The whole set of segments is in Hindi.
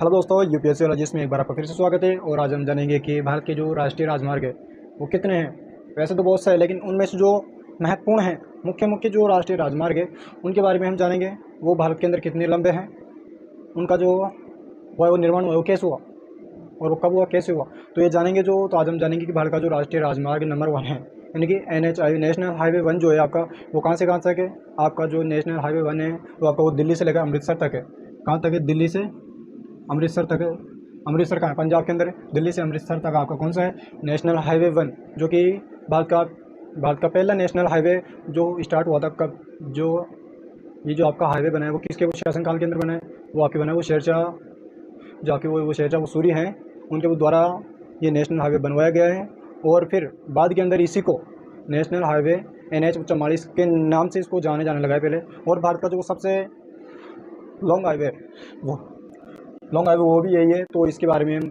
हेलो दोस्तों, यूपीएससी वाला में एक बार आपका फिर से स्वागत है। और आज हम जानेंगे कि भारत के जो राष्ट्रीय राजमार्ग है वो कितने हैं। वैसे तो बहुत से हैं, लेकिन उनमें से जो महत्वपूर्ण हैं, मुख्य मुख्य जो राष्ट्रीय राजमार्ग है उनके बारे में हम जानेंगे। वो भारत के अंदर कितने लंबे हैं, उनका जो वो निर्माण हुआ वो कैसे हुआ और वो कब हुआ, कैसे हुआ, तो ये जानेंगे। तो आज हम जानेंगे कि भारत का जो राष्ट्रीय राजमार्ग नंबर 1 है, यानी कि NHI नेशनल हाईवे 1 जो है आपका, वो कहाँ से कहाँ तक है। आपका जो नेशनल हाईवे 1 है वो आपका वो दिल्ली से लेकर अमृतसर तक है। कहाँ तक है? दिल्ली से अमृतसर तक है। अमृतसर कहाँ है? पंजाब के अंदर है। दिल्ली से अमृतसर तक आपका कौन सा है? नेशनल हाईवे 1, जो कि भारत का पहला नेशनल हाईवे जो स्टार्ट हुआ था कब, जो ये जो आपका हाईवे बना है वो किसके वो शासनकाल के अंदर बना है? वो आपके बना है वो शेरशाह, जो आपके वो शेरशाह वो सूरी हैं, उनके द्वारा ये नेशनल हाईवे बनवाया गया है। और फिर बाद के अंदर इसी को नेशनल हाईवे NH 44 के नाम से इसको जाने लगा है पहले। और भारत का जो सबसे लॉन्ग हाईवे वो लॉन्ग हाईवे वो भी यही है। तो इसके बारे में हम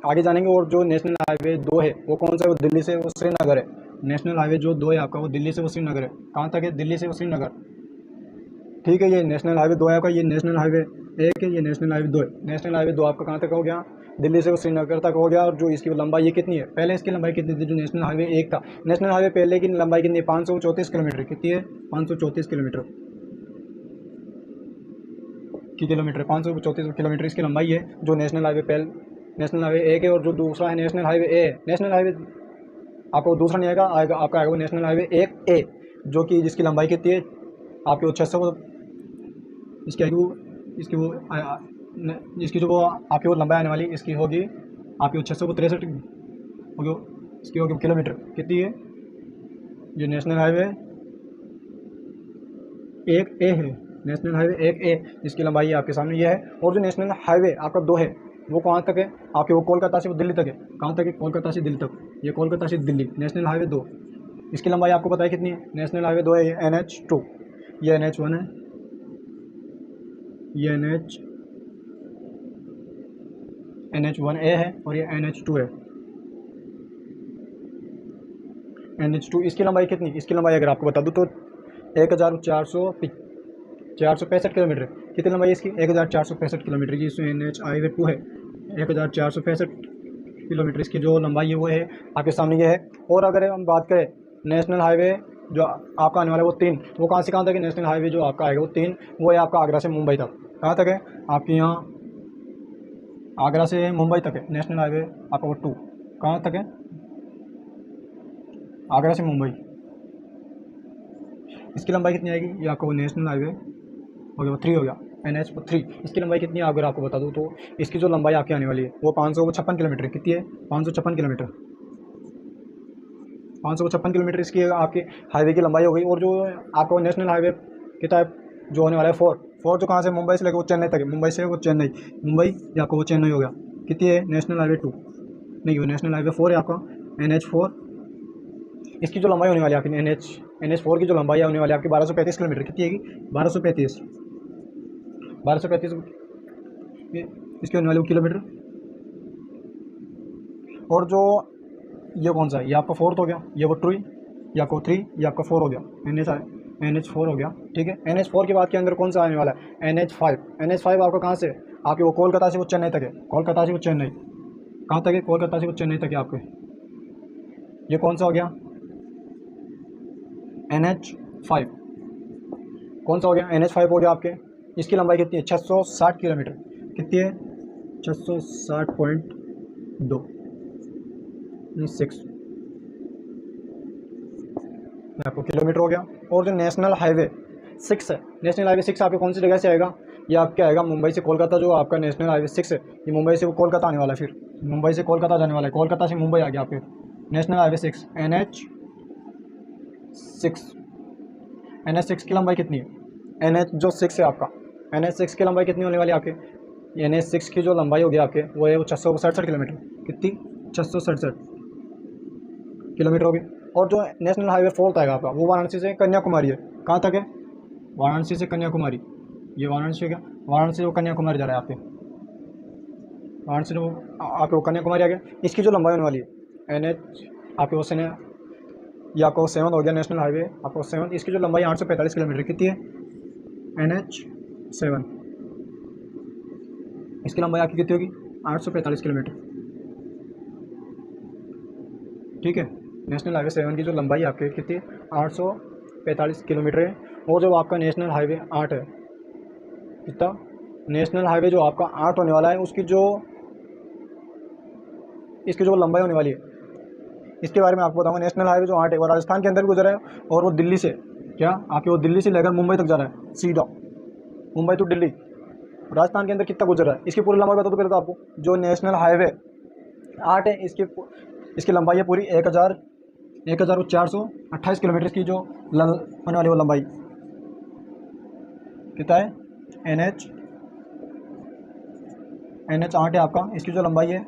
आगे जानेंगे। और जो नेशनल हाईवे 2 है वो कौन सा है? वो दिल्ली से वो श्रीनगर है। नेशनल हाईवे जो 2 है आपका वो दिल्ली से वो श्रीनगर है। कहाँ तक है? दिल्ली से वो श्रीनगर। ठीक है, ये नेशनल हाईवे 2 है आपका। ये नेशनल हाईवे 1 है, ये नेशनल हाईवे 2 है। नेशनल हाईवे 2 आपका कहाँ तक हो गया? दिल्ली से वो श्रीनगर तक हो गया। और जो इसकी लंबाई ये कितनी है? पहले इसकी लंबाई कितनी थी? जो नेशनल हाईवे 1 था, नेशनल हाईवे पहले की लंबाई कितनी है? 534 किलोमीटर। कितनी है? 534 किलोमीटर की किलोमीटर 534 किलोमीटर इसकी लंबाई है। जो नेशनल हाईवे नेशनल हाईवे 1 है। और जो दूसरा है नेशनल हाईवे ए है। नेशनल हाईवे आपको दूसरा नहीं आपका आएगा वो नेशनल हाईवे 1A, जो कि जिसकी लंबाई कितनी है आपकी वो 600, इसकी आएगी वो इसकी वो इसकी जो वो आपकी वो लंबाई आने वाली इसकी होगी आपकी वो 663 होगी। इसकी होगी किलोमीटर। कितनी है? जो नेशनल हाईवे 1A है, नेशनल हाईवे 1A, जिसकी लंबाई आपके सामने ये है। और जो नेशनल हाईवे आपका 2 है वो कहाँ तक है आपके? वो कोलकाता से वो दिल्ली तक है। कहाँ तक है? कोलकाता से दिल्ली तक। ये कोलकाता से दिल्ली नेशनल हाईवे 2, इसकी लंबाई आपको पता है कितनी है? नेशनल हाईवे 2 है ये NH 2, ये NH 1 है, ये NH 1A है, और ये NH 2 है। NH 2 इसकी लंबाई कितनी? इसकी लंबाई अगर आपको बता दूँ तो 1465 किलोमीटर। कितनी लंबाई है इसकी? 1465 किलोमीटर की। इसमें NH हाईवे 2 है, 1465 किलोमीटर इसकी जो लंबाई है वो है आपके सामने ये है। और अगर हम बात करें नेशनल हाईवे जो आपका आने वाला है वो 3, वो कहाँ से कहाँ तक है? नेशनल हाईवे जो आपका आएगा वो 3, वो है आपका आगरा से मुंबई तक। कहाँ तक है? आपके यहाँ आगरा से मुंबई तक है नेशनल हाईवे आपका वो 2। कहाँ तक है? आगरा से मुंबई। इसकी लंबाई कितनी आएगी? ये आपका वो नेशनल हाईवे हो गया वो 3 हो गया, NH 3। इसकी लंबाई कितनी है अगर आपको बता दूँ तो इसकी जो लंबाई आपकी आने वाली है वो 556 किलोमीटर। कितनी है? 556 किलोमीटर। 556 किलोमीटर इसकी आपकी हाईवे की लंबाई हो गई। और जो आपको नेशनल हाईवे की टाइप जो होने वाला है 4 जो कहाँ से? मुंबई से लेकर वो चेन्नई तक है। मुंबई से वो चेन्नई, मुंबई या आपको वो चेन्नई हो गया। कितनी है? नेशनल हाईवे 2 नहीं, वो नेशनल हाईवे 4 है आपका, NH 4। इसकी जो लंबाई होने वाली है आपकी NH 4 की जो लंबाई होने वाली है आपकी 1235 किलोमीटर। कितनी है? 1235 इसकी होने वाली किलोमीटर। और जो ये कौन सा है? ये आपका 4th हो गया, ये वो 2, ये आपका 3, ये आपका 4 हो गया। NH 4 हो गया। ठीक है, NH 4 के बाद के अंदर कौन सा आने वाला है? NH 5। NH 5 आपका कहाँ से? आपके वो कोलकाता से वो चेन्नई तक है। कोलकाता से वो चेन्नई कहाँ तक है? कोलकाता से वो चेन्नई तक है आपके। ये कौन सा हो गया? NH 5 कौन सा हो गया? NH 5 हो गया आपके। इसकी लंबाई कितनी है? 660 किलोमीटर। कितनी है? 660.2 6 आपको किलोमीटर हो गया। और जो नेशनल हाईवे 6 है, नेशनल हाईवे 6 आपके कौन सी जगह से आएगा? ये आपके आएगा मुंबई से कोलकाता। जो आपका नेशनल हाईवे 6 है ये मुंबई से वो कोलकाता आने वाला है। फिर मुंबई से कोलकाता जाने वाला है, कोलकाता से मुंबई आ गया आपके। National highway 6 NH 6। NH 6 की लंबाई कितनी है? NH जो 6 है आपका, NH 6 की लंबाई कितनी होने वाली है आपके? NH 6 की जो लंबाई होगी आपके वो है वो 667 किलोमीटर। कितनी? 667 किलोमीटर होगी। और जो नेशनल हाईवे 4 आएगा आपका वो वाराणसी से कन्याकुमारी है। कहाँ तक है? वाराणसी से कन्याकुमारी। ये वाराणसी क्या? वाराणसी से वो कन्याकुमारी जा रहा है आपके। वाराणसी से वो आपके वो कन्याकुमारी आ गया। इसकी जो लंबाई होने वाली है NH आपके वो से ये आपको 7 हो गया नेशनल हाईवे आपको 7। इसकी जो लंबाई 845 किलोमीटर। कितनी है? NH 7। इसकी लंबाई आपकी कितनी होगी 845 किलोमीटर। ठीक है, नेशनल हाईवे 7 की जो लंबाई आपकी कितनी है 845 किलोमीटर है। और जो आपका नेशनल हाईवे 8 है कितना, नेशनल हाईवे जो आपका 8 होने वाला है इसकी जो लंबाई होने वाली है इसके बारे में आपको बताऊंगा। नेशनल हाईवे जो 8 है वो राजस्थान के अंदर गुजरा है और वो दिल्ली से क्या आपके वो दिल्ली से लेकर मुंबई तक जा रहा है सीधा, मुंबई टू दिल्ली। राजस्थान के अंदर कितना गुजर रहा है इसकी पूरी लंबाई बता दो पहले तो आपको। जो नेशनल हाईवे 8 है इसकी लंबाई है पूरी 1428 किलोमीटर की जो होने वाली वो लंबाई कितना है। NH 8 है आपका, इसकी जो लंबाई है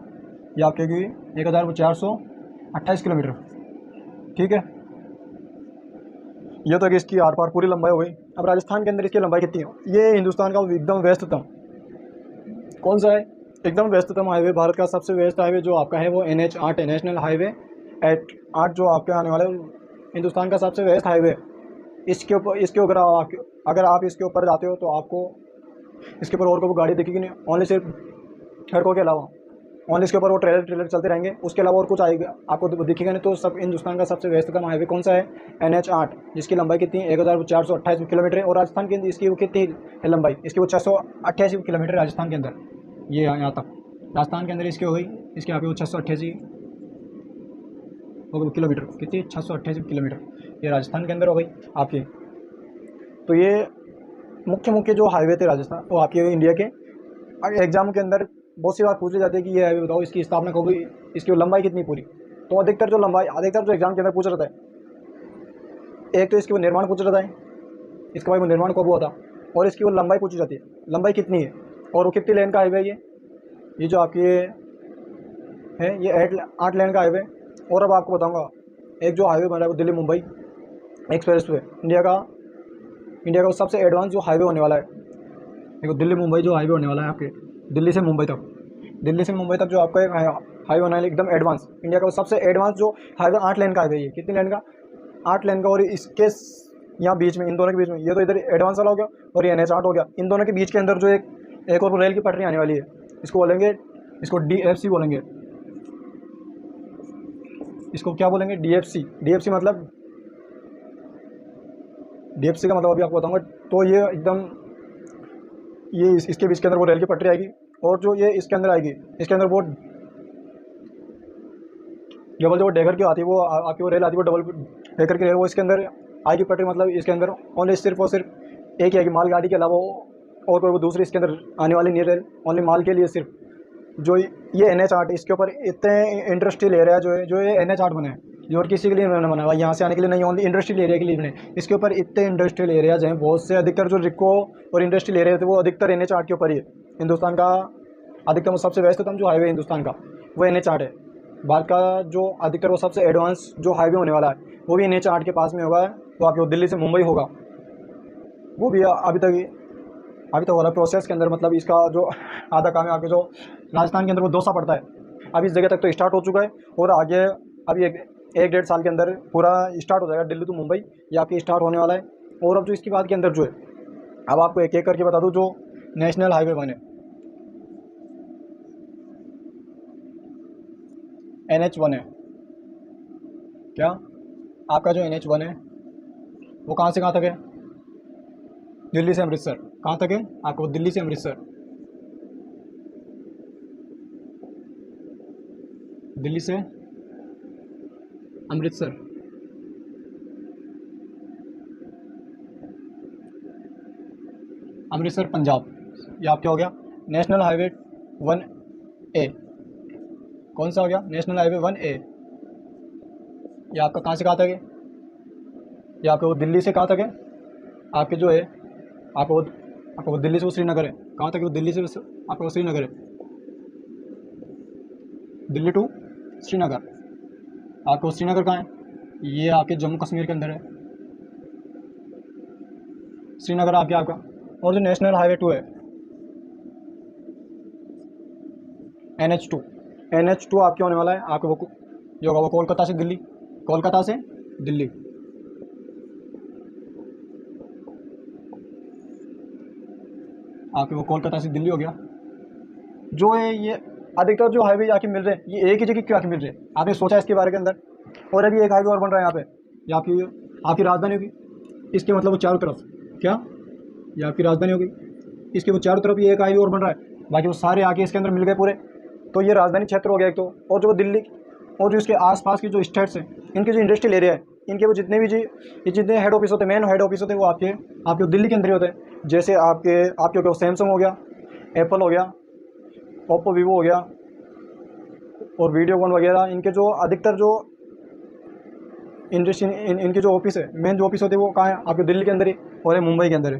ये आपकी 1428 किलोमीटर। ठीक है, ये तो कि इसकी आर पार पूरी लंबाई हो गई। अब राजस्थान के अंदर इसकी लंबाई कितनी है। ये हिंदुस्तान का एकदम व्यस्ततम कौन सा है, एकदम व्यस्ततम हाईवे, भारत का सबसे व्यस्त हाईवे जो आपका है वो NH 8 है, नेशनल हाईवे 8 जो आपके आने वाले हिंदुस्तान का सबसे व्यस्त हाईवे। इसके ऊपर अगर आप इसके ऊपर जाते हो तो आपको इसके ऊपर और कोई गाड़ी दिखेगी नहीं, ओनली सिर्फ सड़कों के अलावा ओनली इसके ऊपर वो ट्रेलर चलते रहेंगे, उसके अलावा और कुछ आएगा आपको दिखेगा नहीं। तो सब हिंदुस्तान का सबसे व्यस्ततम हाईवे कौन सा है NH 8, जिसकी लंबाई कितनी है 1428 किलोमीटर है। और राजस्थान के इसकी वो कितनी है लंबाई, इसकी वो 688 किलोमीटर राजस्थान के अंदर, ये यहाँ तक राजस्थान के अंदर इसकी हो गई। इसके यहाँ पे वो 688 किलोमीटर, कितनी 688 किलोमीटर ये राजस्थान के अंदर हो गई आपकी। तो ये मुख्य जो हाईवे थे राजस्थान वो आपके इंडिया के। एग्जाम के अंदर बहुत सी बार पूछे जाते हैं कि ये हाईवे बताओ इसकी स्थापना कब हुई, इसकी लंबाई कितनी पूरी। तो अधिकतर जो एग्जाम के अंदर पूछ रहा था, एक तो इसकी वो निर्माण पूछ रहा था, इसका भाई वो निर्माण कब हुआ था, और इसकी वो लंबाई पूछी जाती है, लंबाई कितनी है और वो कितनी लेन का हाईवे है ये जो आपकी है ये 8 लेन का हाईवे। और अब आपको बताऊंगा एक जो हाईवे बन रहा है वो Delhi Mumbai express way, India का सबसे एडवांस जो हाईवे होने वाला है। देखो दिल्ली मुंबई जो हाईवे होने वाला है आपके दिल्ली से मुंबई तक जो आपका एक हाईवे होना है एकदम एडवांस, इंडिया का सबसे एडवांस जो हाईवे 8 लेन का हाईवे है। कितनी लेन का 8 लेन का। और इसके यहाँ बीच में इन दोनों के बीच में ये तो इधर एडवांस वाला हो गया और ये NH 8 हो गया। इन दोनों के बीच के अंदर जो एक और रेल की पटरी आने वाली है, इसको बोलेंगे, इसको DFC बोलेंगे। इसको क्या बोलेंगे DFC मतलब DFC का मतलब अभी आपको बताऊंगा। तो ये एकदम ये इसके बीच के अंदर वो रेल की पटरी आएगी और जो ये इसके अंदर आएगी, इसके अंदर वो डबल जो डेकर की आती है वो आपकी वो रेल आती है, वो डबल डेकर की रेल वो इसके अंदर आएगी पटरी। मतलब इसके अंदर ओनली सिर्फ और सिर्फ एक ही आएगी मालगाड़ी के अलावा और कोई वो दूसरी इसके अंदर आने वाली नहीं रेल, ओनली माल के लिए सिर्फ। जो ये NH 8 इसके ऊपर इतने इंडस्ट्रियल एरिया जो ये NH 8 बने हैं, ये और किसी के लिए नहीं बना हुआ, यहाँ से आने के लिए नहीं, ओनली इंडस्ट्रियल एरिया के लिए बने। इसके ऊपर इतने इंडस्ट्रियल एरियाज हैं बहुत से, अधिकतर जो रिको और इंडस्ट्रियल एरिया थे वो अधिकतर NH 8 के ऊपर ही है। हिंदुस्तान का अधिकतम सबसे व्यस्ततम जो हाईवे हिंदुस्तान का वो NH 8 है। भारत का जो अधिकतर वो सबसे एडवांस जो हाईवे होने वाला है वो भी NH 8 के पास में होगा। तो आपको दिल्ली से मुंबई होगा, वो भी अभी तक हो रहा है प्रोसेस के अंदर। मतलब इसका जो आधा काम है आपके जो राजस्थान के अंदर वो दौसा पड़ता है, अभी इस जगह तक तो स्टार्ट हो चुका है और आगे अभी एक डेढ़ साल के अंदर पूरा स्टार्ट हो जाएगा। दिल्ली टू मुंबई ये आपकी स्टार्ट होने वाला है। और अब जो इसकी बात के अंदर जो है, अब आपको एक एक करके बता दूँ जो नेशनल हाईवे बने NH 1 है क्या, आपका जो NH 1 है वो कहाँ से कहाँ तक है, दिल्ली से अमृतसर। कहाँ तक है आपको, दिल्ली से अमृतसर, दिल्ली से अमृतसर। अमृतसर पंजाब, ये आपका हो गया नेशनल हाईवे 1A। कौन सा हो गया नेशनल हाईवे 1A। ये आपका कहाँ से कहाँ तक है, ये आपके वो दिल्ली से कहाँ तक है, आपके जो है आपको वो दिल्ली से वो श्रीनगर है। कहाँ तक है वो दिल्ली से आपका वो श्रीनगर है, दिल्ली टू श्रीनगर। आपको श्रीनगर कहाँ है, ये आपके जम्मू कश्मीर के अंदर है श्रीनगर आपका। और जो नेशनल हाईवे 2 है NH 2 आपके होने वाला है आपको वो जो होगा वो कोलकाता से दिल्ली, कोलकाता से दिल्ली। आपके वो कोलकाता से दिल्ली हो गया। जो है ये अधिकतर जो हाईवे आके मिल रहे हैं ये एक ही जगह क्यों आके मिल रहे हैं, आपने सोचा इसके बारे के अंदर? और अभी एक हाईवे और बन रहा है यहाँ पे, ये आपकी आपकी राजधानी होगी, इसके मतलब वो चारों तरफ क्या, ये आपकी राजधानी होगी, इसके वो चारों तरफ ये एक हाईवे और बन रहा है, बाकी वो सारे आके इसके अंदर मिल गए पूरे। तो ये राजधानी क्षेत्र हो गया एक तो, और जो दिल्ली और जो इसके आसपास की जो स्टेट्स हैं इनके जो इंडस्ट्रियल एरिया है, इनके वो जितने भी जी ये जितने हेड ऑफिस होते हैं, मेन हेड ऑफिस होते हैं, वो आपके आपके दिल्ली के अंदर ही होते हैं। जैसे आपके आपके हो गया सैमसंग हो गया, एप्पल हो गया, ओप्पो वीवो हो गया और वीडियोकॉन वगैरह, इनके जो अधिकतर जो इंडस्ट्री इनके जो ऑफिस है, मेन जो ऑफिस होते हैं वो कहाँ है, आपके दिल्ली के अंदर ही और है मुंबई के अंदर है।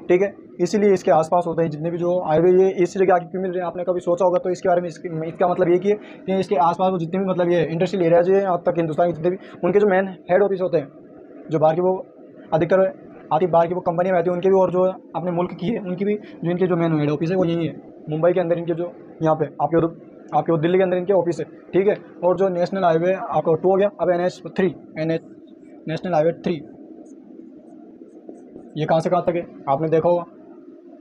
ठीक है, इसीलिए इसके आसपास होते हैं जितने भी जो हाईवे, ये इसी जगह आके क्यों मिल रहे हैं, आपने कभी सोचा होगा? तो इसके बारे में इसका मतलब ये कि इसके आसपास वो जितने भी मतलब ये इंडस्ट्रियल एरियाज है अब तक हिंदुस्तान के जितने भी, उनके जो मेन हेड ऑफिस होते हैं, जो बाहर की वो अधिकतर आती बाहर की वो कंपनियाँ रहती हैं उनके भी, और जो अपने मुल्क की है उनकी भी, जो इनके जो मेन हेड ऑफिस है वो यही है मुंबई के अंदर, इनके जो यहाँ पे आपके वो दिल्ली के अंदर इनके ऑफिस है। ठीक है, और जो नेशनल हाईवे आपका 2 हो गया, अब NH3 नेशनल हाईवे 3 ये कहाँ से कहाँ तक है आपने देखा होगा?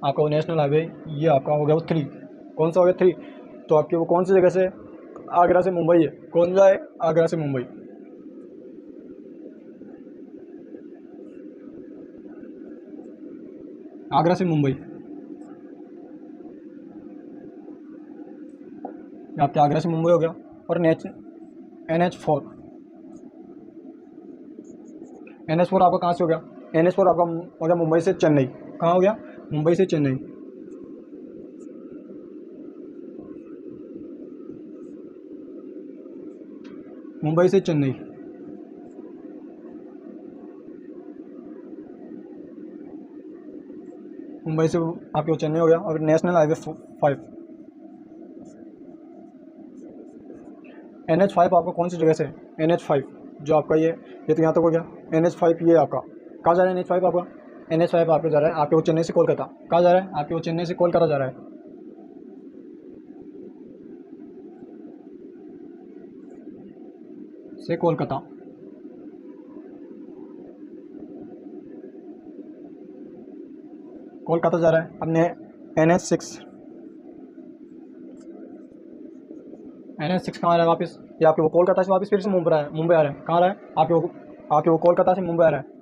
आपका नेशनल हाईवे ये आपका हो गया वो 3, कौन सा हो गया 3? तो आपकी वो कौन सी जगह से, आगरा से मुंबई है, कौन सा है, आगरा से मुंबई। आगरा से मुंबई, आपके आगरा से मुंबई हो गया। और NH4 NH4 आपका कहाँ से हो गया? NH4 आपका हो गया मुंबई से चेन्नई, कहाँ हो गया? मुंबई से चेन्नई। मुंबई से चेन्नई, मुंबई से आपके वो चेन्नई हो गया। और नेशनल हाईवे 5 NH5 आपका कौन सी जगह से? NH5 जो आपका ये तो यहाँ तक हो गया। NH5 ये आपका कहाँ जा रहा है? NH5 आपका NH5 आपके जा रहा है आपके वो चेन्नई से कोलकाता, कहाँ जा रहा है? आपके वो चेन्नई से कोलकाता जा रहा है। से कोलकाता, कोलकाता जा रहा है। अपने NH6 कहाँ आ रहा है वापस? ये आपके वो कोलकाता से वापस फिर से मुंबई आ रहा है। कहाँ आ रहा है? आपके वो कोलकाता से मुंबई आ रहा है।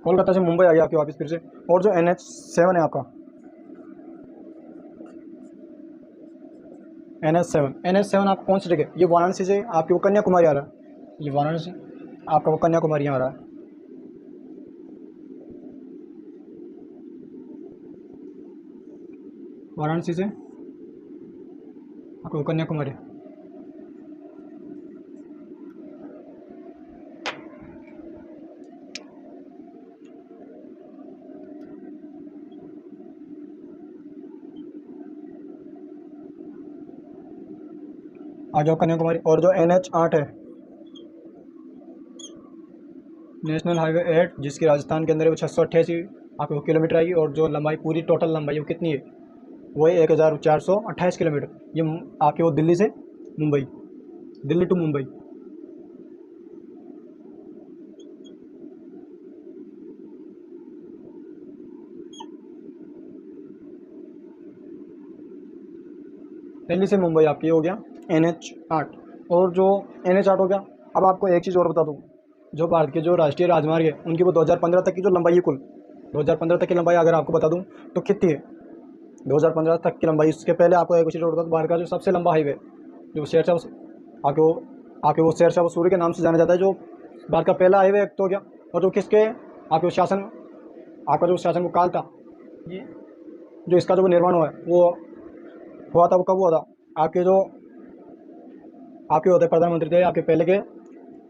कोलकाता से मुंबई आ गया आपके वापस फिर से। और जो NH7 है आपका, NH7 आप कौन सी जगह? ये वाराणसी से आपके वो कन्याकुमारी आ रहा है। ये वाराणसी आपका वो कन्याकुमारी आ रहा है। वाराणसी से आपको वो कन्याकुमारी। आ जाओ कन्याकुमारी। और जो NH8 है, नेशनल हाईवे 8, जिसकी राजस्थान के अंदर है, वो 688 आपको किलोमीटर आएगी। और जो लंबाई पूरी टोटल लंबाई वो कितनी है? वो है 1428 किलोमीटर। ये आपके वो दिल्ली से मुंबई, दिल्ली टू मुंबई। दिल्ली से मुंबई आपकी हो गया NH8। और जो NH8 हो गया, अब आपको एक चीज़ और बता दूँ, जो भारत के जो राष्ट्रीय राजमार्ग है उनकी वो 2015 तक की जो लंबाई है, कुल 2015 तक की लंबाई अगर आपको बता दूँ तो कितनी है? 2015 तक की लंबाई। इसके पहले आपको एक चीज़ और बता दूँ, भारत का जो सबसे लंबा हाईवे जो शेरशाह आपके वो शेरशाह सूरी के नाम से जाना जाता है, जो भारत का पहला हाईवे एक तो हो गया। और जो किसके आपके शासन आपका जो शासन को काल था, ये जो इसका जो निर्माण हुआ था वो कब हुआ था? आपके होते प्रधानमंत्री थे आपके पहले के,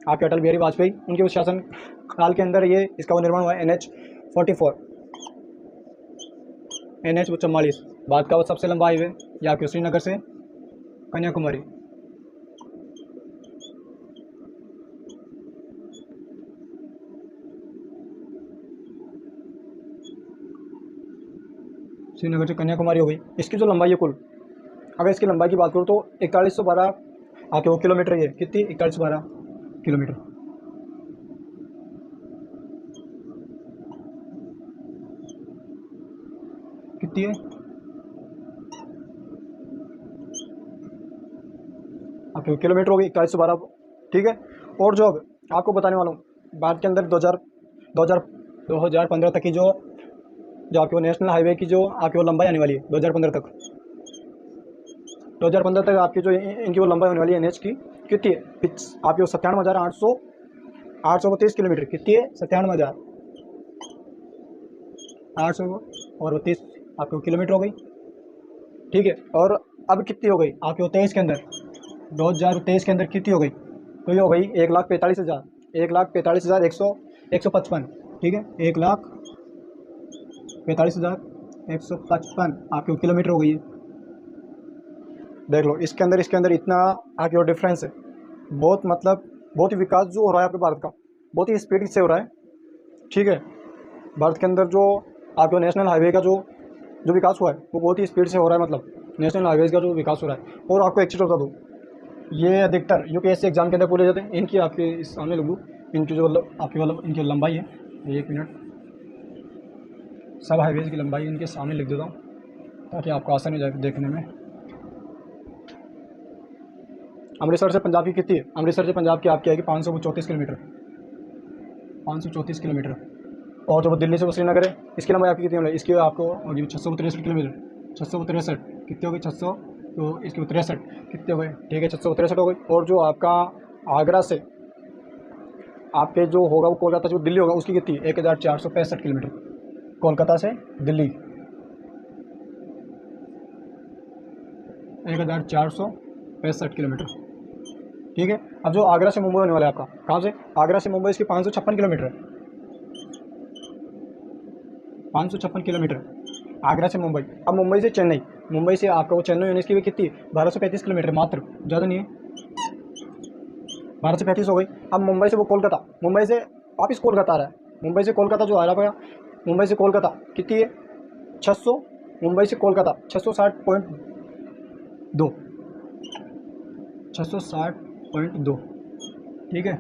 आपके अटल बिहारी वाजपेयी, उनके उस शासन काल के अंदर ये इसका वो निर्माण हुआ है। NH44 NH44 भारत का वो सबसे लंबा हाईवे, ये आपके श्रीनगर से कन्याकुमारी। श्रीनगर से कन्याकुमारी हो गई। इसकी जो लंबाई है कुल, अगर इसकी लंबाई की बात करूँ तो 4112 आपके वो किलोमीटर ये कितनी 4112 किलोमीटर। कितनी है आपके किलोमीटर होगी 4112। ठीक है। और जो अब आपको बताने वाला हूँ भारत के अंदर 2015 तक की जो जो आपकी वो नेशनल हाईवे की जो आपकी वो लंबाई आने वाली है 2015 तक, 2015 तक आपकी जो इनकी वो लंबाई होने वाली है एनएच की कितनी है आपकी वो 97,832 किलोमीटर। कितनी है 97,832 आपको किलोमीटर हो गई। ठीक है। और अब कितनी हो गई आपकी वो 23 के अंदर, 2023 के अंदर कितनी हो गई, तो ये हो गई 1,45,000, 1,45,155। ठीक है, 1,45,155 आपके किलोमीटर हो गई है। देख लो इसके अंदर इतना आपके वो डिफरेंस है। बहुत मतलब बहुत ही विकास जो हो रहा है आपके भारत का, बहुत ही स्पीड से हो रहा है। ठीक है। भारत के अंदर जो आपके नेशनल हाईवे का जो विकास हुआ है वो बहुत ही स्पीड से हो रहा है, मतलब नेशनल हाईवेज़ का जो विकास हो रहा है। और आपको एक चीज़ बता दूँ, ये अधिकतर यूपीएससी एग्जाम के अंदर पूछे जाते हैं। इनकी आपके इस सामने लिख दूँ, इनकी जो आपकी वाला इनकी लंबाई है, 1 मिनट, सब हाईवेज़ की लंबाई इनके सामने लिख देता हूँ ताकि आपको आसानी हो जाए देखने में। अमृतसर से पंजाब की कितनी है, अमृतसर से पंजाब की आपकी आएगी 534 किलोमीटर, 534 किलोमीटर। और जो दिल्ली से वो श्रीनगर है, इसकी लंबाई आपकी कितनी होगी, इसकी आपको होगी 663 किलोमीटर, 663 कितनी होगी 600, तो इसकी 63 कितने हो गए। ठीक है, 663 हो गई। और जो आपका आगरा से आपके जो होगा वो कोलकाता जो दिल्ली होगा उसकी कितनी, 1465 किलोमीटर, कोलकाता से दिल्ली 1465 किलोमीटर। ठीक है। अब जो आगरा से मुंबई होने वाला है आपका, कहाँ से आगरा से मुंबई, इसकी 556 किलोमीटर है, 556 किलोमीटर आगरा से मुंबई। अब मुंबई से चेन्नई, मुंबई से आपका वो चेन्नई होने इसकी भी कितनी 1235 किलोमीटर मात्र, ज़्यादा नहीं है, 1235 हो गई। अब मुंबई से वो कोलकाता, मुंबई से वापिस कोलकाता आ रहा है, मुंबई से कोलकाता जो आ रहा है, मुंबई से कोलकाता कितनी है 600, मुंबई से कोलकाता 660.2, 660.2। ठीक है,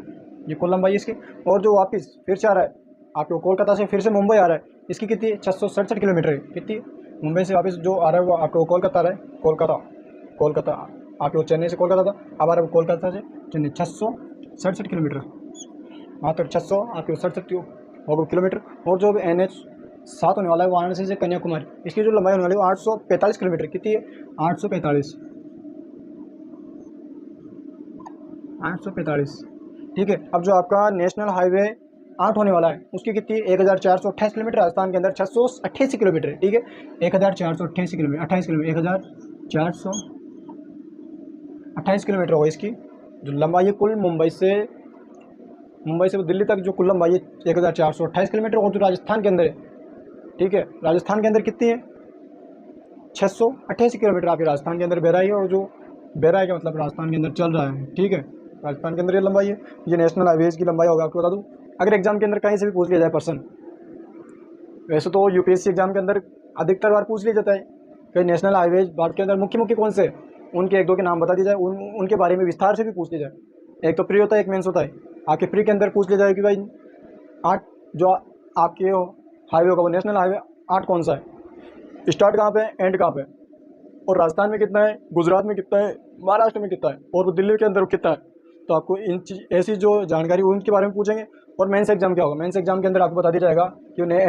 ये कुल लंबाई इसकी। और जो वापस फिर से आ रहा है आपको कोलकाता से फिर से मुंबई आ रहा है, इसकी कितनी है 667 किलोमीटर है। कितनी मुंबई से वापस जो आ रहा है वो आपको कोलकाता आ रहा है, कोलकाता आपको चेन्नई से कोलकाता था, अब आ रहा है कोलकाता से चेन्नई 667 किलोमीटर, मात्र 600 आपके 67 होगा किलोमीटर। और जो NH7 होने वाला है वाराणसी से कन्याकुमारी, इसकी जो लंबाई होने वाली है 845 किलोमीटर। कितनी है 845। ठीक है। अब जो आपका नेशनल हाईवे 8 होने वाला है उसकी कितनी 1428 किलोमीटर, राजस्थान के अंदर 688 किलोमीटर। ठीक है, 1488 किलोमीटर, 28 किलोमीटर, 1428 किलोमीटर होगा इसकी जो लंबाई है कुल। मुंबई से दिल्ली तक जो कुल लंबाई है 1428 किलोमीटर। और जो राजस्थान के अंदर है, ठीक है, राजस्थान के अंदर कितनी है 688 किलोमीटर आपके राजस्थान के अंदर बहराई है। और जो बहराई का मतलब राजस्थान के अंदर चल रहा है। ठीक है, राजस्थान के अंदर ये लंबाई है, ये नेशनल हाईवेज की लंबाई होगा। आपको बता दूँ, अगर एग्जाम के अंदर कहीं से भी पूछ लिया जाए पर्सन, वैसे तो यूपीएससी एग्जाम के अंदर अधिकतर बार पूछ लिया जाता है कि नेशनल हाईवेज भारत के अंदर मुख्य कौन से, उनके 1-2 के नाम बता दिए जाए, उनके बारे में विस्तार से भी पूछ लिया जाए। एक तो प्री होता है, एक मेंस होता है। आपके प्री के अंदर पूछ लिया जाए कि भाई 8 जो आपके हाईवे होगा वो नेशनल हाईवे 8 कौन सा है, स्टार्ट कहाँ पे, एंड कहाँ पे, और राजस्थान में कितना है, गुजरात में कितना है, महाराष्ट्र में कितना है, और दिल्ली के अंदर कितना है। तो आपको इन चीज ऐसी जो जानकारी उनके बारे में पूछेंगे। और मेंस एग्जाम क्या होगा, मेंस एग्जाम के अंदर आपको बता दिया जाएगा कि उन्हें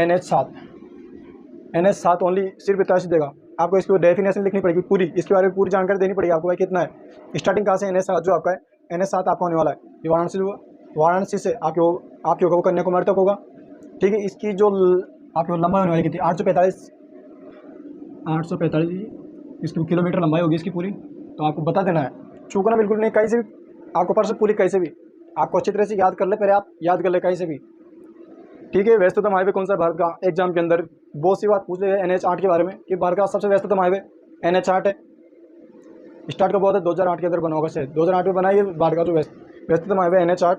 NH7 ओनली सिर्फ इतना सी देगा। आपको इसकी डेफिनेशन लिखनी पड़ेगी पूरी, इसके बारे में पूरी जानकारी देनी पड़ेगी आपको भाई कितना है, स्टार्टिंग कहाँ से NH7 जो आपका है, NH7 आपका होने वाला है ये वाराणसी से आपके होगा वो कन्याकुमारी तक होगा। ठीक है, इसकी जो आपकी लंबाई होने वाली कितनी 845 इसकी किलोमीटर लंबाई होगी इसकी पूरी। तो आपको बता देना है, चूकना बिल्कुल नहीं, कहीं से भी आपको पर्स पूरी कैसे भी आपको अच्छी तरह से याद कर ले, पहले आप याद कर ले कहीं से भी। ठीक है, व्यस्ततम हाईवे कौन सा है भारत का, एग्जाम के अंदर बहुत सी बात पूछ ले NH8 के बारे में कि भारत का सबसे व्यस्ततम हाईवे NH8 है। स्टार्ट कब हुआ था 2008 के अंदर बना होगा शायद, 2008 में बना ये भारत का जो व्यस्ततम हाईवे NH8।